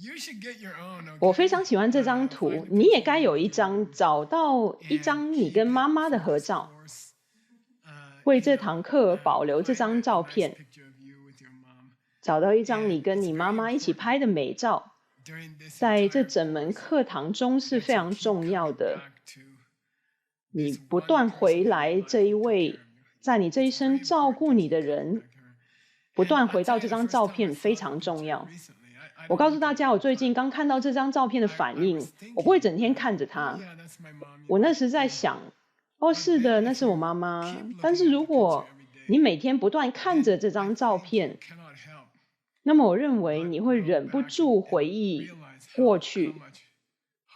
You should get your own, 我非 okay? 常喜欢这张 Find 图， a 你也 picture 该 of 有 you 一 with your 张， mom 找到一 and 张你 keep 跟 it 妈妈的 for 合 this 照， course. 为 You 这 know, 堂课保留这 find 张 a 照 nice 片， picture of you with your mom. 找到一张 And 你跟 it's 你妈 very 妈一起 important 拍的美照， during this 在这 entire 整门 course 课堂中是 that 非 you 常 keep 重要 coming 的。 back to 你 this 不 one 断 person 回 in your 来 life 这一 who took care 位 of you. 在你这一 It's very 生照 important 顾 to 你 keep 的 coming 人， back to her. 不断回到这张照片非常重要。我告诉大家，我最近刚看到这张照片的反应，我不会整天看着它。我那时在想，哦，是的，那是我妈妈。但是如果你每天不断看着这张照片，那么我认为你会忍不住回忆过去，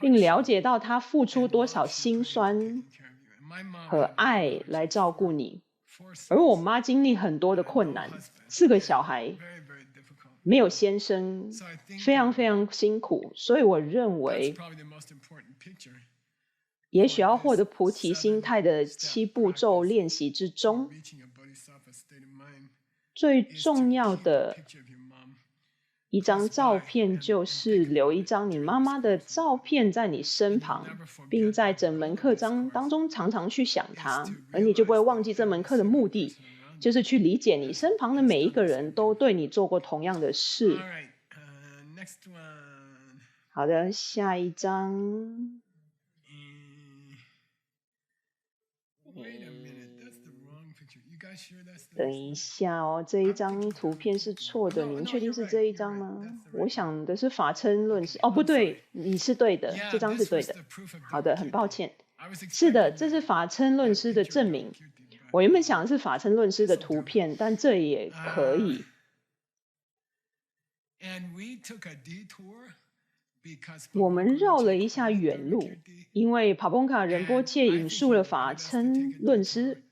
并了解到她付出多少辛酸和爱来照顾你。而我妈经历很多的困难，4个小孩，没有先生，非常非常辛苦，所以我认为也许要获得菩提心态的7步骤练习之中，最重要的一张照片就是留一张你妈妈的照片在你身旁，并在整门课当中常常去想她，而你就不会忘记这门课的目的，就是去理解你身旁的每一个人都对你做过同样的事。好的，下一张。等一下哦，这一张图片是错的，你们确定是这一张吗？我想的是法称论师。哦，不对，你是对的，这张是对的。好的，很抱歉。是的，这是法称论师的证明。我原本想的是法称论师的图片，但这也可以。我们绕了一下远路，因为帕蓬卡仁波切引述了法称论师。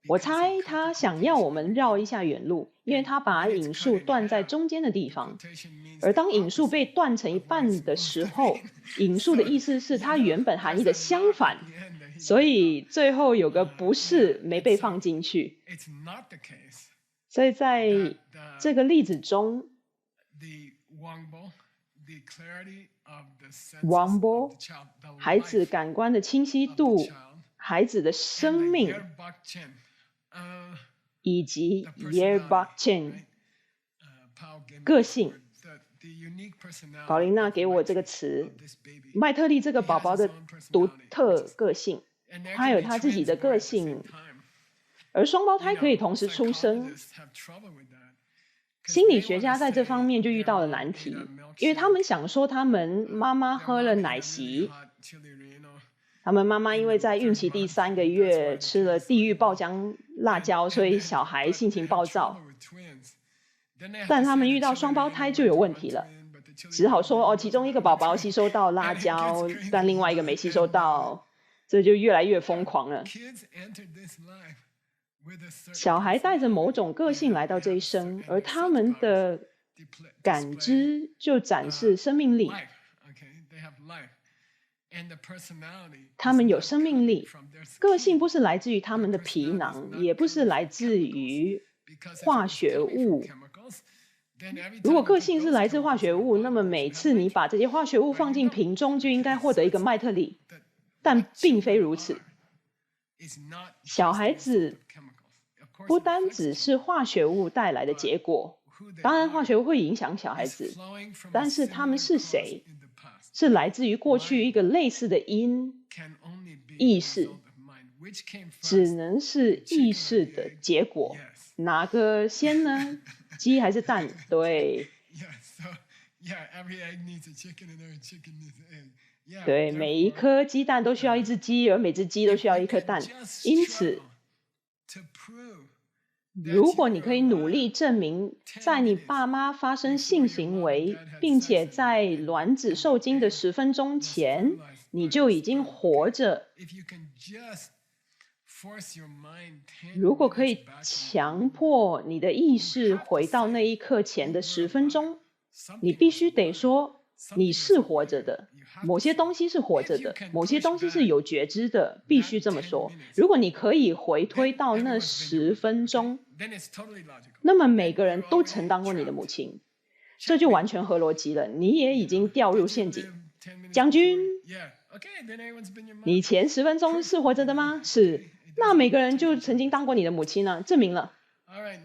我猜他想要我们绕一下远路，因为他把引述断在中间的地方。而当引述被断成一半的时候，引述的意思是它原本含义的相反，所以最后有个不是没被放进去。所以在这个例子中，王波，孩子感官的清晰度，孩子的生命，以及 Yerbakchen 个性。宝琳娜给我这个词，麦特利这个宝宝的独特个性，他有他自己的个性，而双胞胎可以同时出生。心理学家在这方面就遇到了难题，因为他们想说他们妈妈喝了奶昔，他们妈妈因为在孕期第3个月吃了地狱爆浆辣椒，所以小孩性情暴躁。但他们遇到双胞胎就有问题了，只好说哦，其中一个宝宝吸收到辣椒，但另外一个没吸收到，这就越来越疯狂了。小孩带着某种个性来到这一生，而他们的感知就展示生命力。他们有生命力，个性不是来自于他们的皮囊，也不是来自于化学物。如果个性是来自化学物，那么每次你把这些化学物放进瓶中，就应该获得一个麦特利，但并非如此。小孩子不单只是化学物带来的结果，当然化学物会影响小孩子，但是他们是谁？是来自于过去一个类似的因，意识，只能是意识的结果。哪个先呢？鸡还是蛋？对。对，每一颗鸡蛋都需要一只鸡，而每只鸡都需要一颗蛋。因此，如果你可以努力证明，在你爸妈发生性行为，并且在卵子受精的10分钟前，你就已经活着。如果可以强迫你的意识回到那一刻前的10分钟，你必须得说你是活着的，某些东西是活着的，某些东西是有觉知的，必须这么说。如果你可以回推到那10分钟，那么每个人都曾当过你的母亲，这就完全合逻辑了。你也已经掉入陷阱。将军，你前10分钟是活着的吗？是。那每个人就曾经当过你的母亲呢，证明了。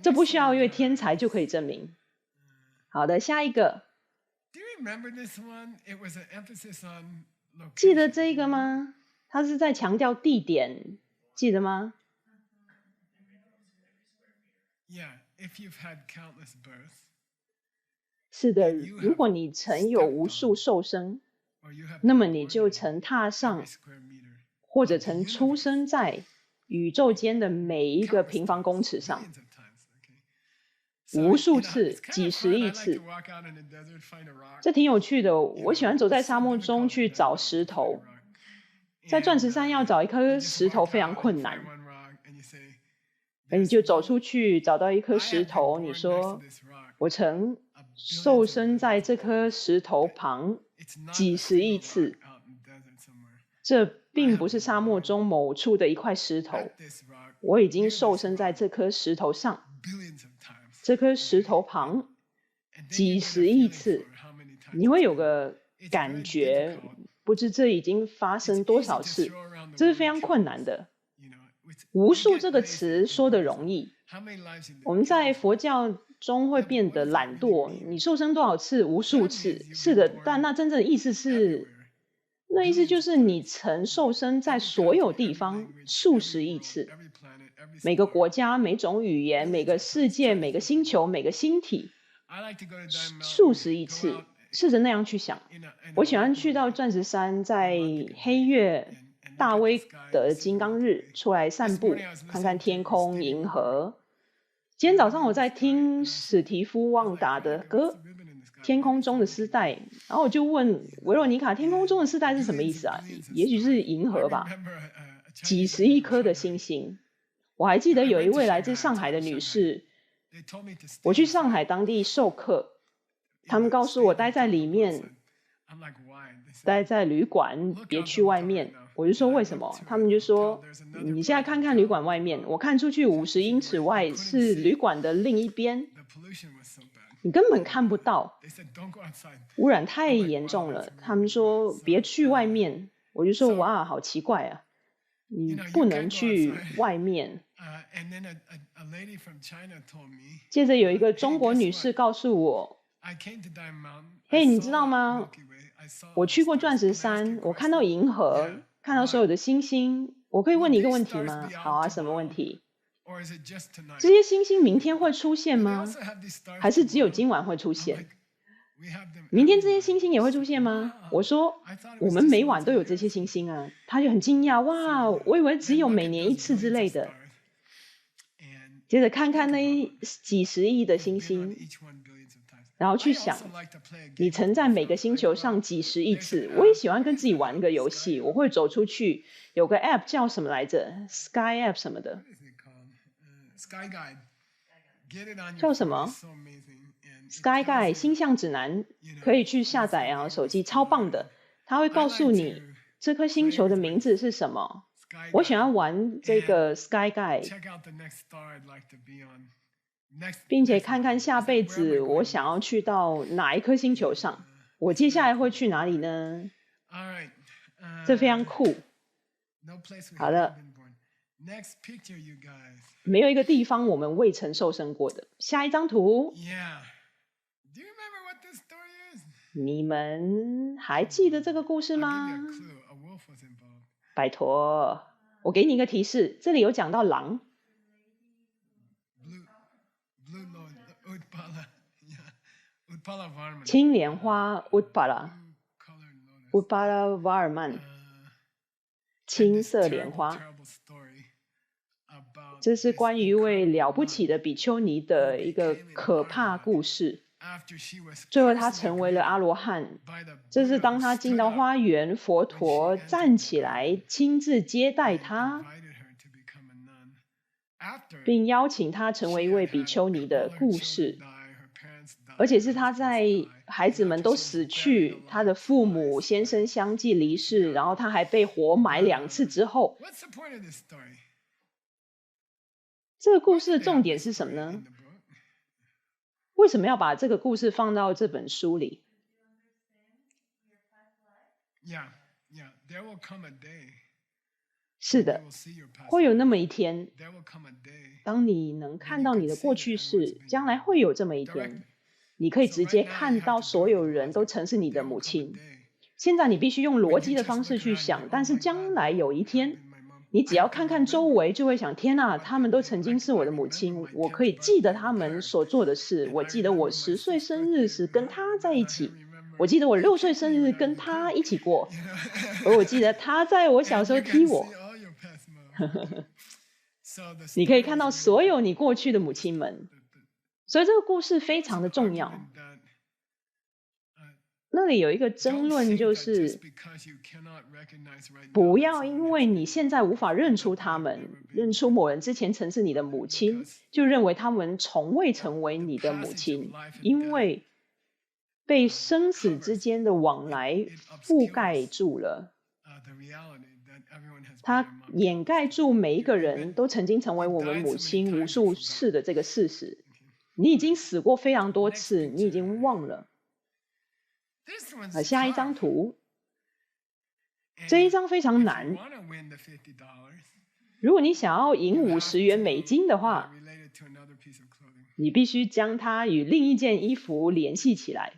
这不需要一位天才就可以证明。好的，下一个。记得这个吗？他是在强调地点，记得吗？是的，如果你曾有无数受生，那么你就曾踏上，或者曾出生在宇宙间的每一个平方公尺上，无数次，几十亿次。这挺有趣的，我喜欢走在沙漠中去找石头。在钻石山要找一颗石头非常困难，你就走出去找到一颗石头，你说我曾受生在这颗石头旁几十亿次，这并不是沙漠中某处的一块石头，我已经受生在这颗石头上，这颗石头旁几十亿次，你会有个感觉，不知这已经发生多少次，这是非常困难的。无数这个词说得容易，我们在佛教中会变得懒惰，你受生多少次？无数次，是的，但那真正的意思是，那意思就是你曾受生在所有地方数十亿次，每个国家、每种语言、每个世界、每个星球、每个星体，数十亿次。试着那样去想。我喜欢去到钻石山，在黑月大威德金刚日出来散步，看看天空、银河。今天早上我在听史蒂夫·旺达的歌《天空中的丝带》，然后我就问维罗妮卡：“天空中的丝带是什么意思啊？”也许是银河吧，几十亿颗的星星。我还记得有一位来自上海的女士，我去上海当地授课。他们告诉我待在里面，待在旅馆，别去外面。我就说为什么？他们就说你现在看看旅馆外面，我看出去50英尺外是旅馆的另一边，你根本看不到，污染太严重了。他们说别去外面，我就说哇，好奇怪啊，你不能去外面。接着有一个中国女士告诉我，嘿，你知道吗？我去过钻石山，我看到银河，看到所有的星星。我可以问你一个问题吗？好啊，什么问题？这些星星明天会出现吗？还是只有今晚会出现？明天这些星星也会出现吗？我说我们每晚都有这些星星啊。他就很惊讶，哇，我以为只有每年一次之类的。接着看看那几十亿的星星。然后去想，你曾在每个星球上几十亿次。我也喜欢跟自己玩个游戏，我会走出去，有个 app 叫什么来着 ？Sky app 什么的，叫什么 ？Sky Guide 星象指南，可以去下载啊，手机超棒的，它会告诉你这颗星球的名字是什么。我喜欢玩这个 Sky Guide。并且看看下辈子我想要去到哪一颗星球上，我接下来会去哪里呢？这非常酷。好的，没有一个地方我们未曾受生过的。下一张图，你们还记得这个故事吗？拜托，我给你一个提示，这里有讲到狼。青莲花 Utpala Varman 青色莲花，这是关于一位了不起的比丘尼的一个可怕故事。最后他成为了阿罗汉，这是当他进到花园，佛陀站起来亲自接待他，并邀请他成为一位比丘尼的故事。而且是他在孩子们都死去，他的父母先生相继离世，然后他还被活埋2次之后，这个故事的重点是什么呢？为什么要把这个故事放到这本书里？是的，会有那么一天，当你能看到你的过去式，将来会有这么一天。你可以直接看到所有人都曾是你的母亲。现在你必须用逻辑的方式去想，但是将来有一天，你只要看看周围，就会想：天哪，他们都曾经是我的母亲，我可以记得他们所做的事。我记得我10岁生日时跟他在一起，我记得我6岁生日跟他一起过，而我记得他在我小时候踢我。你可以看到所有你过去的母亲们，所以这个故事非常的重要。那里有一个争论，就是不要因为你现在无法认出他们，认出某人之前曾是你的母亲，就认为他们从未成为你的母亲，因为被生死之间的往来覆盖住了，它掩盖住每一个人都曾经成为我们母亲无数次的这个事实。你已经死过非常多次，你已经忘了。下一张图，这一张非常难。如果你想要赢50元美金的话，你必须将它与另一件衣服联系起来。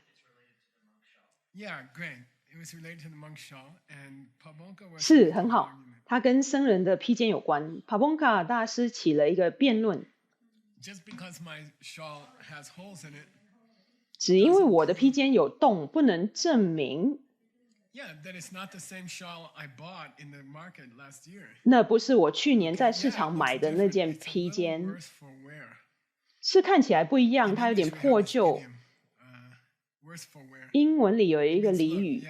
是，很好，它跟僧人的披肩有关。Pabonka 大师起了一个辩论。只因为我的披肩有洞，不能证明那不是我去年在市场买的那件披肩，是看起来不一样，它有点破旧。英文里有一个俚语，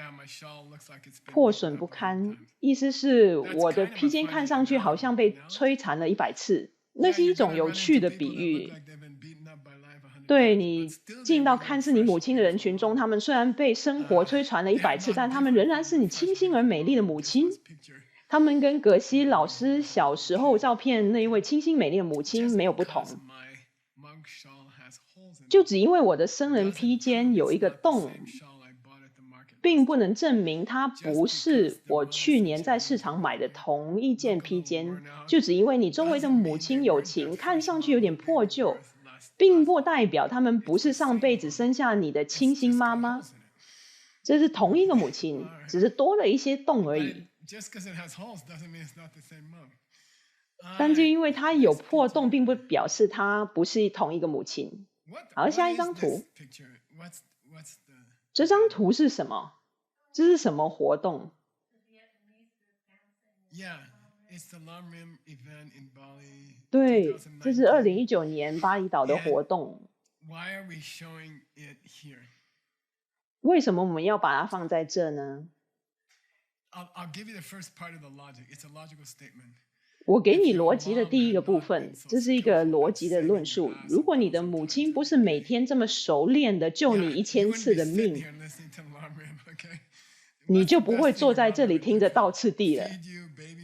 破损不堪，意思是我的披肩看上去好像被摧残了100次，那是一种有趣的比喻。对，你进到看似你母亲的人群中，他们虽然被生活摧残了100次，但他们仍然是你清新而美丽的母亲。他们跟葛西老师小时候照片那一位清新美丽的母亲没有不同。就只因为我的僧人披肩有一个洞，并不能证明它不是我去年在市场买的同一件披肩。就只因为你周围的母亲友情看上去有点破旧，并不代表他们不是上辈子生下你的亲sinh妈妈。这是同一个母亲，只是多了一些洞而已。但就因为它有破洞，并不表示它不是同一个母亲。好，下一张图。这张图是什么？这是什么活动？对，这是2019年巴厘岛的活动。为什么我们要把它放在这呢？我给你逻辑的第一个部分，这是一个逻辑的论述。如果你的母亲不是每天这么熟练的救你1000次的命，你就不会坐在这里听着倒刺地了。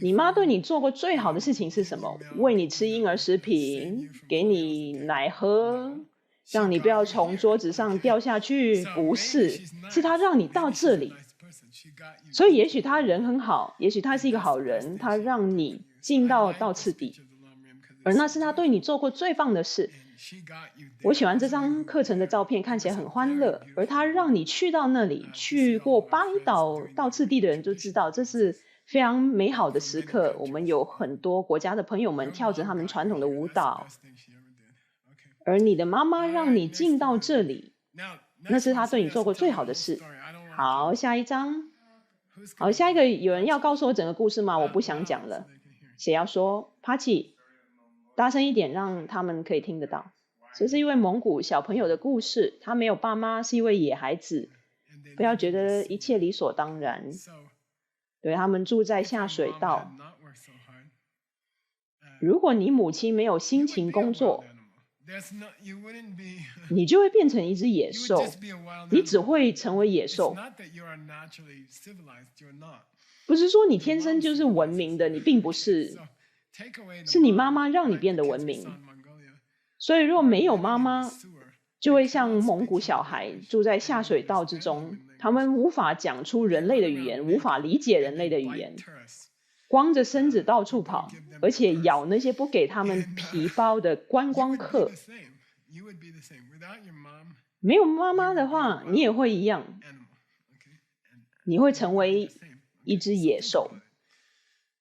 你妈对你做过最好的事情是什么？喂你吃婴儿食品，给你奶喝，让你不要从桌子上掉下去。不是，是她让你到这里。所以也许她人很好，也许她是一个好人，她让你进到倒刺地，而那是她对你做过最棒的事。我喜欢这张课程的照片，看起来很欢乐，而她让你去到那里。去过巴厘岛倒刺地的人就知道，这是非常美好的时刻。我们有很多国家的朋友们跳着他们传统的舞蹈，而你的妈妈让你进到这里，那是她对你做过最好的事。好，下一张。好，下一个有人要告诉我整个故事吗？我不想讲了。谁要说？帕奇，大声一点，让他们可以听得到。这是一位蒙古小朋友的故事，他没有爸妈，是一位野孩子。不要觉得一切理所当然。对，他们住在下水道。如果你母亲没有辛勤工作，你就会变成一只野兽，你只会成为野兽。不是说你天生就是文明的，你并不是，是你妈妈让你变得文明。所以如果没有妈妈，就会像蒙古小孩住在下水道之中，他们无法讲出人类的语言，无法理解人类的语言，光着身子到处跑，而且咬那些不给他们皮包的观光客。没有妈妈的话，你也会一样，你会成为一只野兽。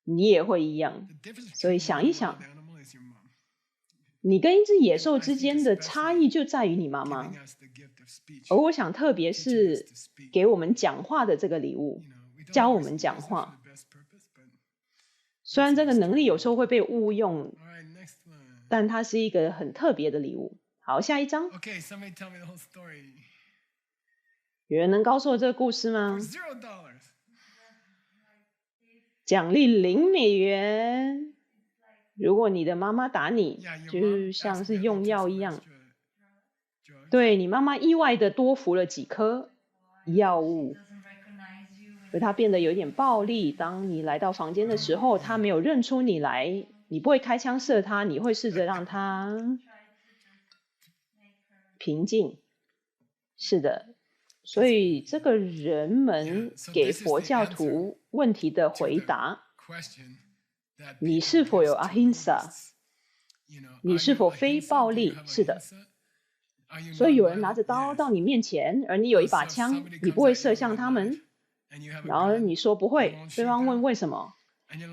你也会一样。所以想一想，你跟一只野兽之间的差异就在于你妈妈。而我想，特别是给我们讲话的这个礼物，教我们讲话。虽然这个能力有时候会被误用，但它是一个很特别的礼物。好，下一章。有人能告诉我这个故事吗？奖励$0。如果你的妈妈打你，就像是用药一样，对你妈妈意外的多服了几颗药物，而她变得有点暴力。当你来到房间的时候，她没有认出你来，你不会开枪射她，你会试着让她平静。是的，所以这个人们给佛教徒问题的回答：你是否有 ahimsa？ 你是否非暴力？是的。所以有人拿着刀到你面前，而你有一把枪，你不会射向他们。然后你说不会，对方问为什么？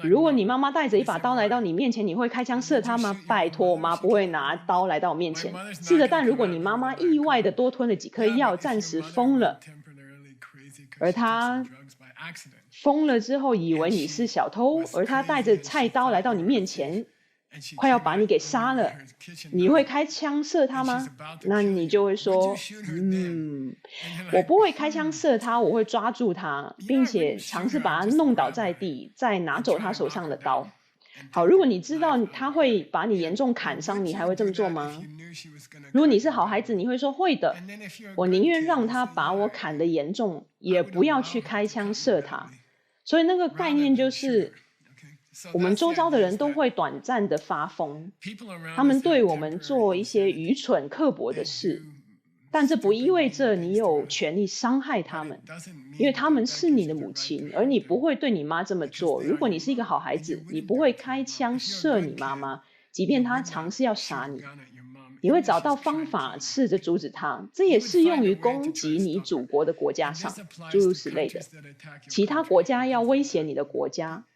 如果你妈妈带着一把刀来到你面前，你会开枪射她吗？拜托，我妈不会拿刀来到我面前。是的，但如果你妈妈意外的多吞了几颗药，暂时疯了，而她疯了之后以为你是小偷，而她带着菜刀来到你面前，快要把你给杀了，你会开枪射她吗？那你就会说，我不会开枪射她，我会抓住她，并且尝试把她弄倒在地，再拿走她手上的刀。好，如果你知道她会把你严重砍伤，你还会这么做吗？如果你是好孩子，你会说会的，我宁愿让她把我砍得严重，也不要去开枪射她。所以那个概念就是，我们周遭的人都会短暂的发疯，他们对我们做一些愚蠢刻薄的事，但这不意味着你有权利伤害他们，因为他们是你的母亲，而你不会对你妈这么做。如果你是一个好孩子，你不会开枪射你妈妈，即便她尝试要杀你，你会找到方法试着阻止她。这也适用于攻击你祖国的国家上，诸如此类的。其他国家要威胁你的国家，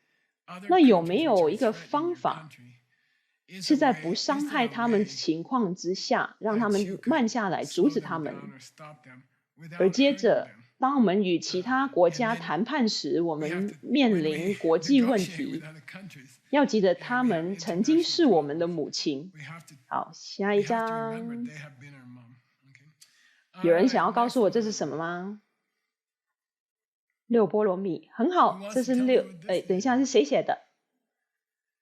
那有没有一个方法，是在不伤害他们情况之下，让他们慢下来，阻止他们？而接着，当我们与其他国家谈判时，我们面临国际问题，要记得他们曾经是我们的母亲。好，下一章。有人想要告诉我这是什么吗？6波罗蜜，很好，这是6。等一下，是谁写的？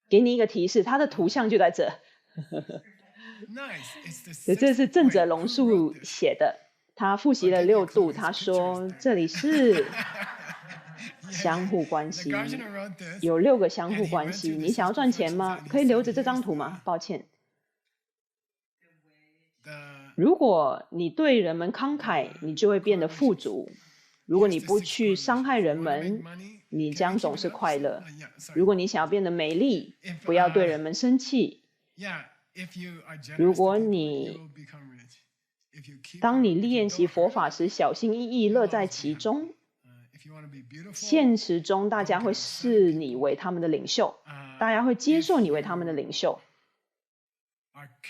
给你一个提示，它的图像就在这。这是郑哲龙树写的，他复习了6度，他说这里是相互关系，有6个相互关系。你想要赚钱吗？可以留着这张图吗？抱歉。如果你对人们慷慨，你就会变得富足。如果你不去伤害人们，你将总是快乐。如果你想要变得美丽，不要对人们生气。如果当你练习佛法时小心翼翼，乐在其中，现实中大家会视你为他们的领袖，大家会接受你为他们的领袖。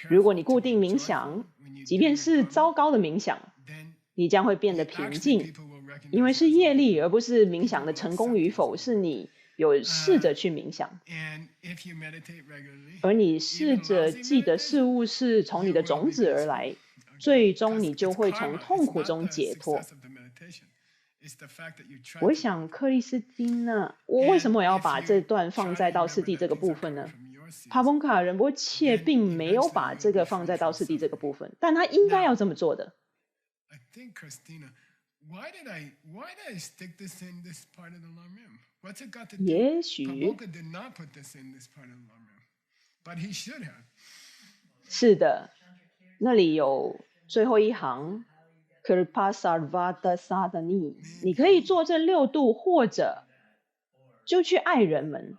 如果你固定冥想，即便是糟糕的冥想，你将会变得平静，因为是业力，而不是冥想的成功与否，是你有试着去冥想，而你试着记得事物是从你的种子而来，最终你就会从痛苦中解脱。我想克里斯汀呢，我为什么我要把这段放在道次第这个部分呢？帕蓬卡仁波切并没有把这个放在道次第这个部分，但他应该要这么做的。也许是的，那里有最后一行 Kripa Sarvada Sadhani， 你可以做这6度，或者就去爱人们。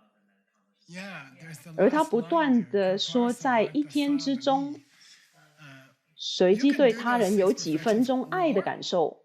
而他不断的说，在一天之中，随机对他人有几分钟爱的感受，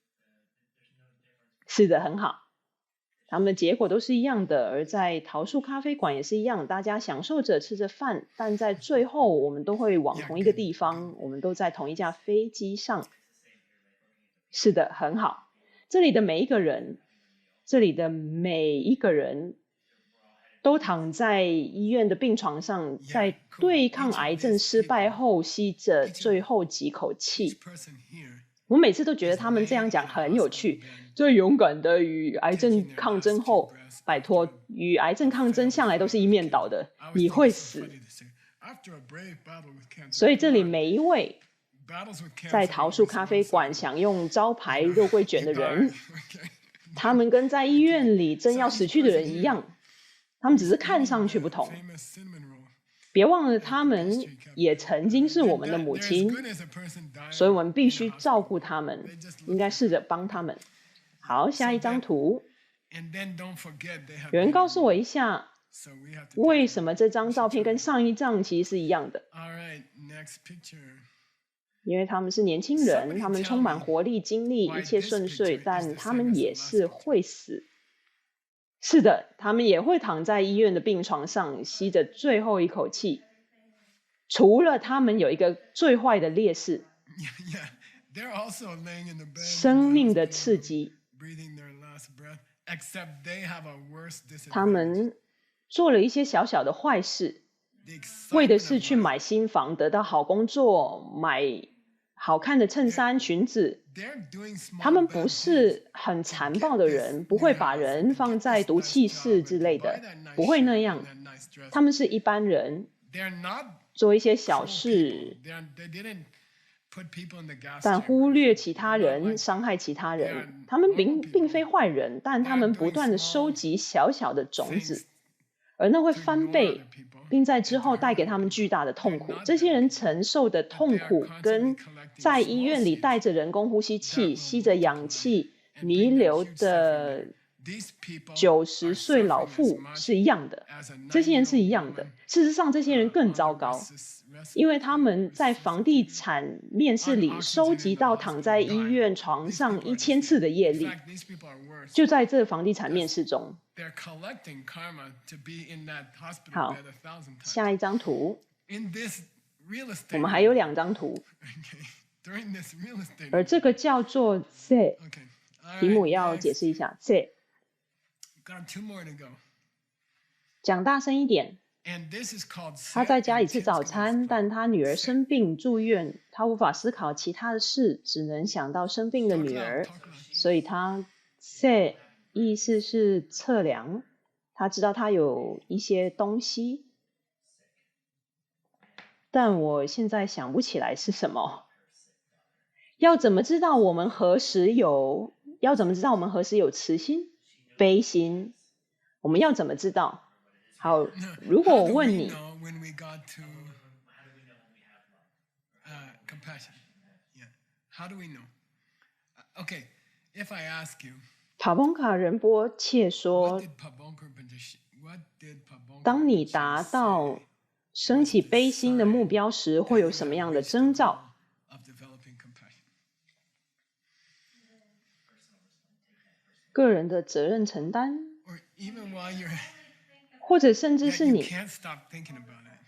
是的，很好。他们的结果都是一样的。而在桃树咖啡馆也是一样，大家享受着吃着饭，但在最后我们都会往同一个地方，我们都在同一架飞机上。是的，很好。这里的每一个人都躺在医院的病床上，在对抗癌症失败后吸着最后几口气。我每次都觉得他们这样讲很有趣。最勇敢的与癌症抗争后，拜托，与癌症抗争向来都是一面倒的，你会死。所以这里每一位在桃树咖啡馆享用招牌肉桂卷的人，他们跟在医院里正要死去的人一样，他们只是看上去不同。别忘了，他们也曾经是我们的母亲，所以我们必须照顾他们，应该试着帮他们。好，下一张图。有人告诉我一下，为什么这张照片跟上一张其实是一样的？因为他们是年轻人，他们充满活力、精力，一切顺遂，但他们也是会死。是的，他们也会躺在医院的病床上，吸着最后一口气。除了他们有一个最坏的劣势，生命的刺激。他们做了一些小小的坏事，为的是去买新房、得到好工作、买好看的衬衫、裙子。他们不是很残暴的人，不会把人放在毒气室之类的，不会那样。他们是一般人，做一些小事，但忽略其他人，伤害其他人。他们并非坏人，但他们不断的收集小小的种子，而那会翻倍，并在之后带给他们巨大的痛苦。这些人承受的痛苦跟在医院里带着人工呼吸器、吸着氧气弥留的90岁老妇是一样的。这些人是一样的。事实上，这些人更糟糕，因为他们在房地产面试里收集到躺在医院床上1000次的业力，就在这房地产面试中。好，下一张图。我们还有2张图，而这个叫做 Z， 题目要解释一下 Z。讲大声一点。他在家里吃早餐，但他女儿生病住院，他无法思考其他的事，只能想到生病的女儿，所以他 Z 意思是测量。他知道他有一些东西，但我现在想不起来是什么。要怎么知道我们何时有慈心、悲心？我们要怎么知道？好，如果我问你，帕蓬卡仁波切说，当你达到升起悲心的目标时，会有什么样的征兆？个人的责任承担，或者甚至是你，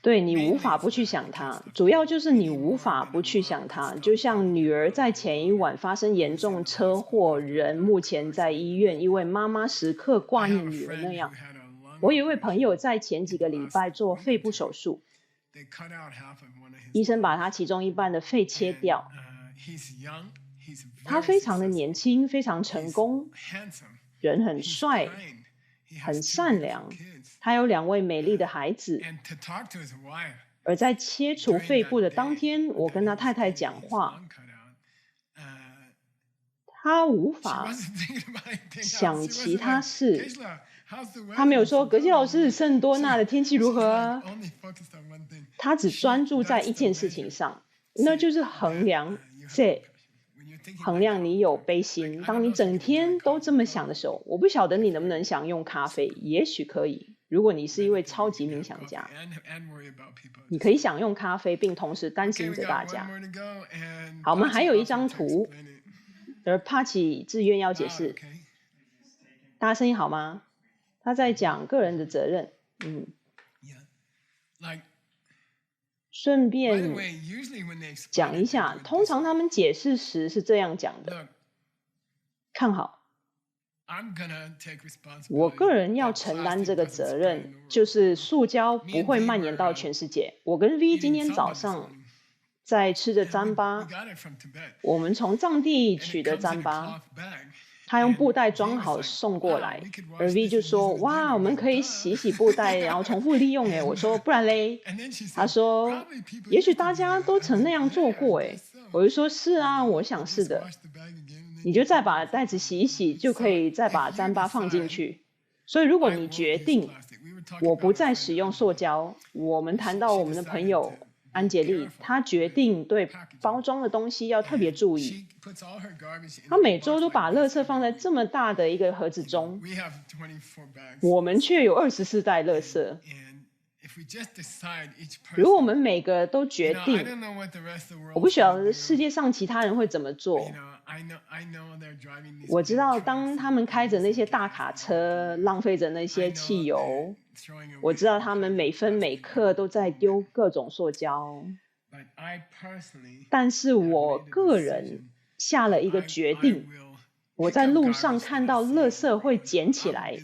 对，你无法不去想它，主要就是你无法不去想它。就像女儿在前一晚发生严重车祸，人目前在医院，因为妈妈时刻挂念女儿那样。我有一位朋友在前几个礼拜做肺部手术，医生把他其中一半的肺切掉。他非常的年轻，非常成功，人很帅，很善良。他有2位美丽的孩子。而在切除肺部的当天，我跟他太太讲话，他无法想其他事。他没有说格西老师圣多纳的天气如何啊，他只专注在一件事情上，那就是衡量你有悲心。当你整天都这么想的时候，我不晓得你能不能享用咖啡，也许可以。如果你是一位超级冥想家，你可以享用咖啡，并同时担心着大家。好，我们还有一张图，而帕奇自愿要解释。大家声音好吗？他在讲个人的责任。顺便讲一下，通常他们解释时是这样讲的：看好，我个人要承担这个责任，就是塑胶不会蔓延到全世界。我跟 V 今天早上在吃着糌粑，我们从藏地取的糌粑，他用布袋装好送过来，而 V 就说：哇，我们可以洗布袋，然后重复利用耶。我说不然嘞？他说也许大家都曾那样做过耶。我就说是啊，我想是的。你就再把袋子洗一洗，就可以再把糌粑放进去。所以如果你决定我不再使用塑胶，我们谈到我们的朋友安杰丽，她决定对包装的东西要特别注意。她每周都把垃圾放在这么大的一个盒子中，我们却有24袋垃圾。如果我们每个都决定，我不晓得世界上其他人会怎么做。我知道当他们开着那些大卡车，浪费着那些汽油，我知道他们每分每刻都在丢各种塑胶。但是我个人下了一个决定，我在路上看到垃圾会捡起来，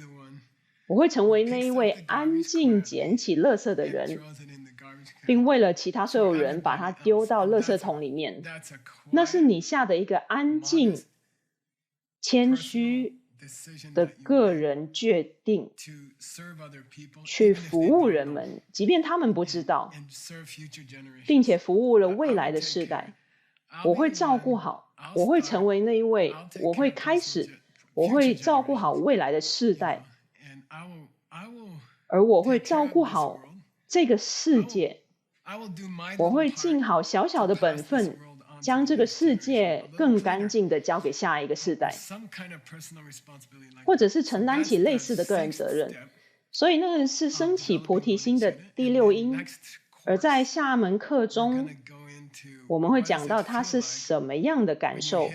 我会成为那一位安静捡起垃圾的人，并为了其他所有人把它丢到垃圾桶里面。那是你下的一个安静、谦虚的个人决定，去服务人们，即便他们不知道，并且服务了未来的世代。我会照顾好，我会成为那一位，我会照顾好未来的世代，而我会照顾好这个世界。我会尽好小小的本分，将这个世界更干净的交给下一个世代，或者是承担起类似的个人责任。所以那个是升起菩提心的第6因。而在下门课中，我们会讲到它是什么样的感受。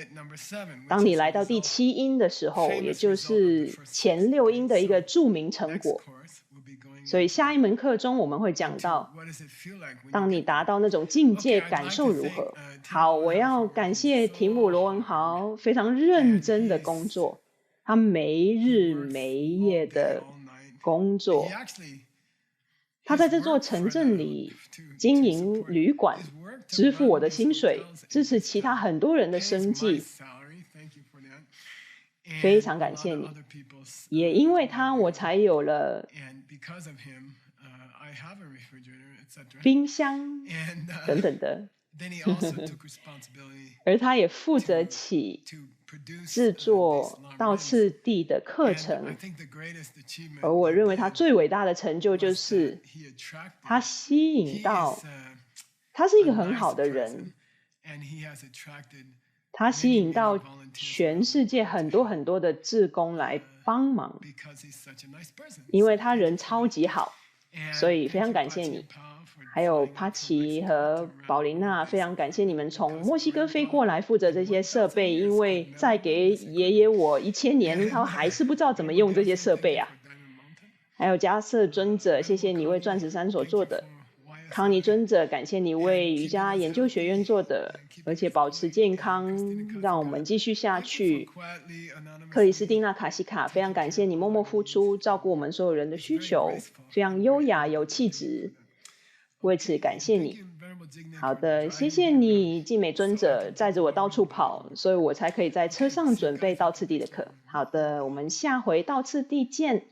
当你来到第7因的时候，也就是前6因的一个著名成果。所以下一门课中我们会讲到，当你达到那种境界，感受如何？好，我要感谢提姆罗文豪非常认真的工作，他没日没夜的工作，他在这座城镇里经营旅馆，支付我的薪水，支持其他很多人的生计。非常感谢你，也因为他我才有了冰箱等等的。而他也负责起制作道次第的课程，而我认为他最伟大的成就就是他吸引到，他是一个很好的人，他吸引到全世界很多很多的志工来帮忙，因为他人超级好，所以非常感谢你。还有帕奇和宝琳娜，非常感谢你们从墨西哥飞过来负责这些设备，因为再给爷爷我1000年，他还是不知道怎么用这些设备啊。还有迦瑟尊者，谢谢你为钻石山所做的。康尼尊者，感谢你为瑜伽研究学院做的，而且保持健康，让我们继续下去。克里斯蒂娜卡西卡，非常感谢你默默付出，照顾我们所有人的需求，非常优雅有气质，为此感谢你。好的，谢谢你静美尊者载着我到处跑，所以我才可以在车上准备道次第的课。好的，我们下回道次第见。